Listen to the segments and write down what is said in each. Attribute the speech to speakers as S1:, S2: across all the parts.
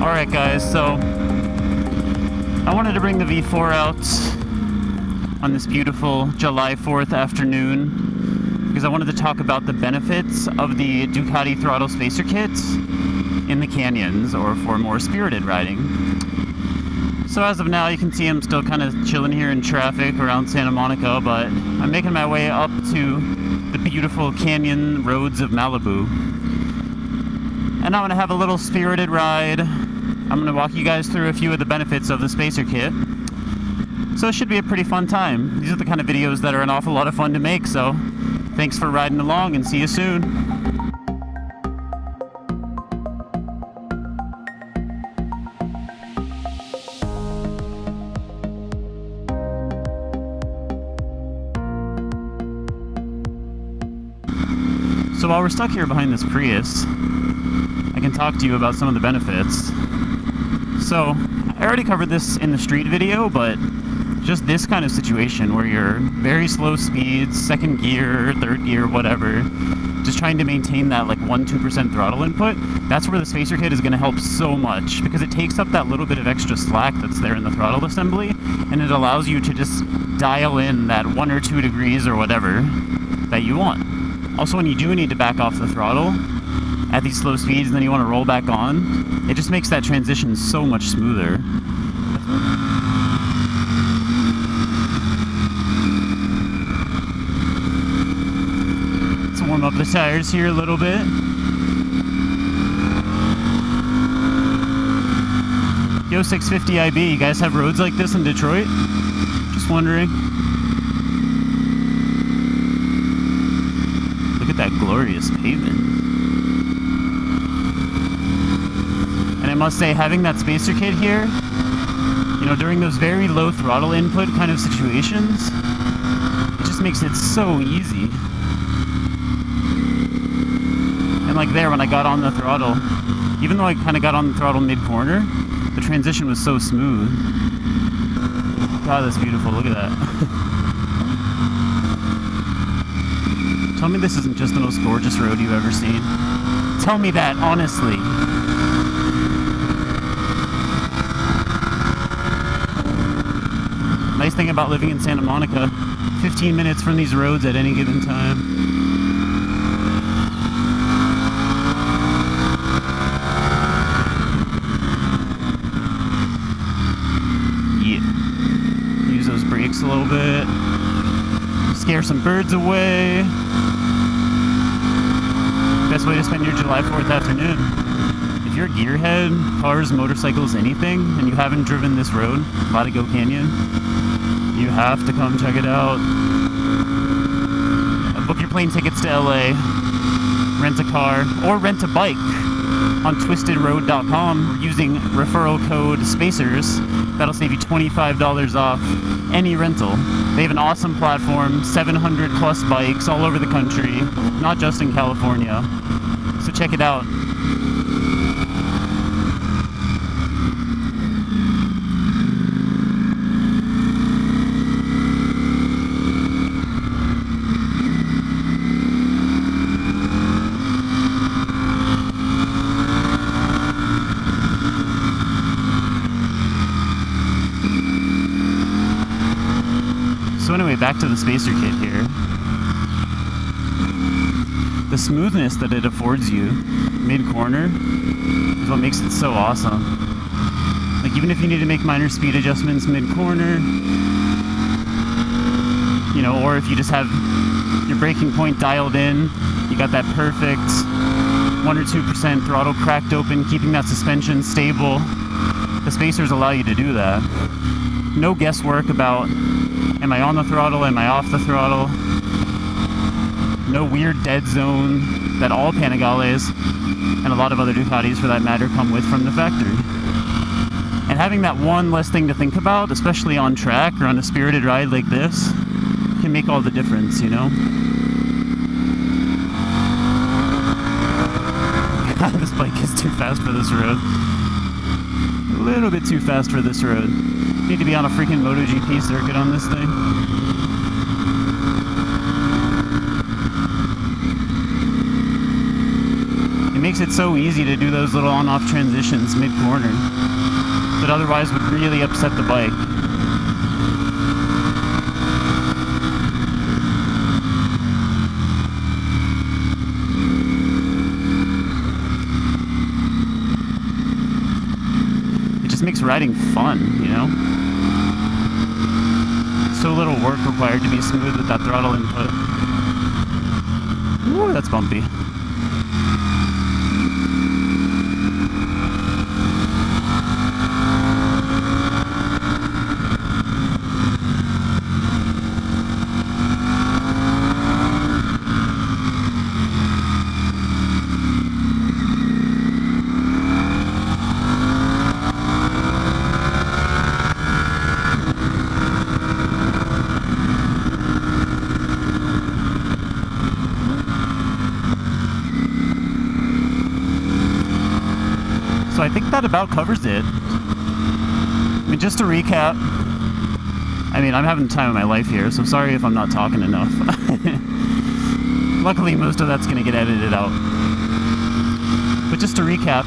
S1: Alright guys, so I wanted to bring the V4 out on this beautiful July 4th afternoon because I wanted to talk about the benefits of the Ducati Throttle Spacer Kit in the canyons, or for more spirited riding. So as of now, you can see I'm still kind of chilling here in traffic around Santa Monica, but I'm making my way up to the beautiful canyon roads of Malibu. And I'm going to have a little spirited ride. I'm going to walk you guys through a few of the benefits of the Spacer Kit. So it should be a pretty fun time. These are the kind of videos that are an awful lot of fun to make, so thanks for riding along and see you soon. So while we're stuck here behind this Prius, I can talk to you about some of the benefits. So, I already covered this in the street video, but just this kind of situation where you're very slow speeds, second gear, third gear, whatever, just trying to maintain that like 1-2% throttle input, that's where the Spacer Kit is going to help so much, because it takes up that little bit of extra slack that's there in the throttle assembly, and it allows you to just dial in that 1 or 2 degrees or whatever that you want. Also, when you do need to back off the throttle at these slow speeds and then you want to roll back on, it just makes that transition so much smoother. Let's warm up the tires here a little bit. Yo, 650 IB, you guys have roads like this in Detroit? Just wondering. Look at that glorious pavement. And I must say, having that Spacer Kit here, you know, during those very low throttle input kind of situations, it just makes it so easy. And like there, when I got on the throttle, even though I kind of got on the throttle mid-corner, the transition was so smooth. God, that's beautiful, look at that. Tell me this isn't just the most gorgeous road you've ever seen. Tell me that, honestly. Nice thing about living in Santa Monica, 15 minutes from these roads at any given time. Yeah. Use those brakes a little bit. Scare some birds away. Best way to spend your July 4th afternoon. If you're a gearhead, cars, motorcycles, anything, and you haven't driven this road, Panigale Canyon, you have to come check it out. Book your plane tickets to LA, rent a car, or rent a bike on twistedroad.com using referral code SPACERS. That'll save you $25 off any rental. They have an awesome platform, 700 plus bikes all over the country, not just in California. So check it out. So anyway, back to the Spacer Kit here. The smoothness that it affords you mid-corner is what makes it so awesome. Like, even if you need to make minor speed adjustments mid-corner, you know, or if you just have your braking point dialed in, you got that perfect 1 or 2% throttle cracked open, keeping that suspension stable. The spacers allow you to do that. No guesswork about, am I on the throttle, am I off the throttle? No weird dead zone that all Panigales, and a lot of other Ducatis for that matter, come with from the factory. And having that one less thing to think about, especially on track or on a spirited ride like this, can make all the difference, you know? This bike is too fast for this road. A little bit too fast for this road. Need to be on a freaking MotoGP circuit on this thing. makes it so easy to do those little on-off transitions mid-corner that otherwise would really upset the bike. It just makes riding fun, you know? So little work required to be smooth with that throttle input. Ooh, that's bumpy. So I think that about covers it. I mean, just to recap, I mean, I'm having the time of my life here, so sorry if I'm not talking enough. Luckily, most of that's going to get edited out. But just to recap,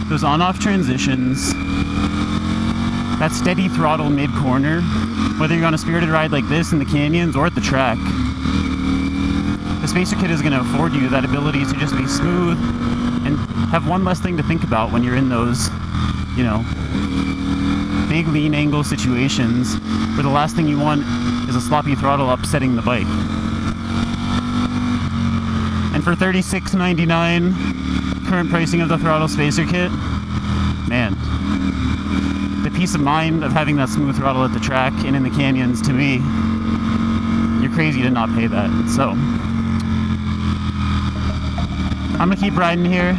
S1: those on-off transitions, that steady throttle mid-corner, whether you're on a spirited ride like this in the canyons or at the track, the Spacer Kit is going to afford you that ability to just be smooth and have one less thing to think about when you're in those, you know, big lean angle situations where the last thing you want is a sloppy throttle upsetting the bike. And for $36.99, current pricing of the Throttle Spacer Kit, man, the peace of mind of having that smooth throttle at the track and in the canyons, to me, you're crazy to not pay that. So I'm gonna keep riding here.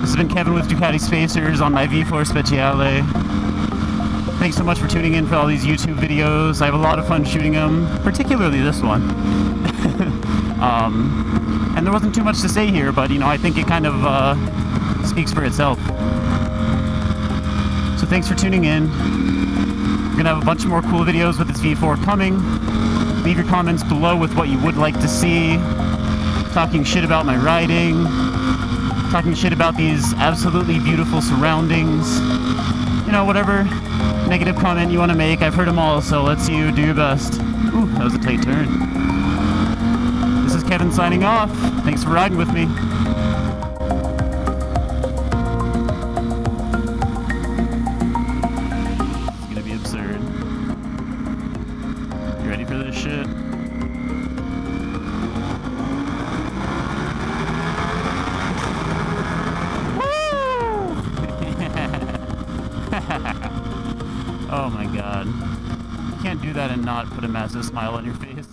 S1: This has been Kevin with Ducati Spacers on my V4 Speciale. Thanks so much for tuning in for all these YouTube videos. I have a lot of fun shooting them, particularly this one. And there wasn't too much to say here, but you know, I think it kind of speaks for itself. So thanks for tuning in. We're gonna have a bunch more cool videos with this V4 coming. Leave your comments below with what you would like to see. Talking shit about my riding, talking shit about these absolutely beautiful surroundings. You know, whatever negative comment you want to make, I've heard them all, so let's see you do your best. Ooh, that was a tight turn. This is Kevin signing off. Thanks for riding with me. It's gonna be absurd. You ready for this shit? Oh my god. You can't do that and not put a massive smile on your face.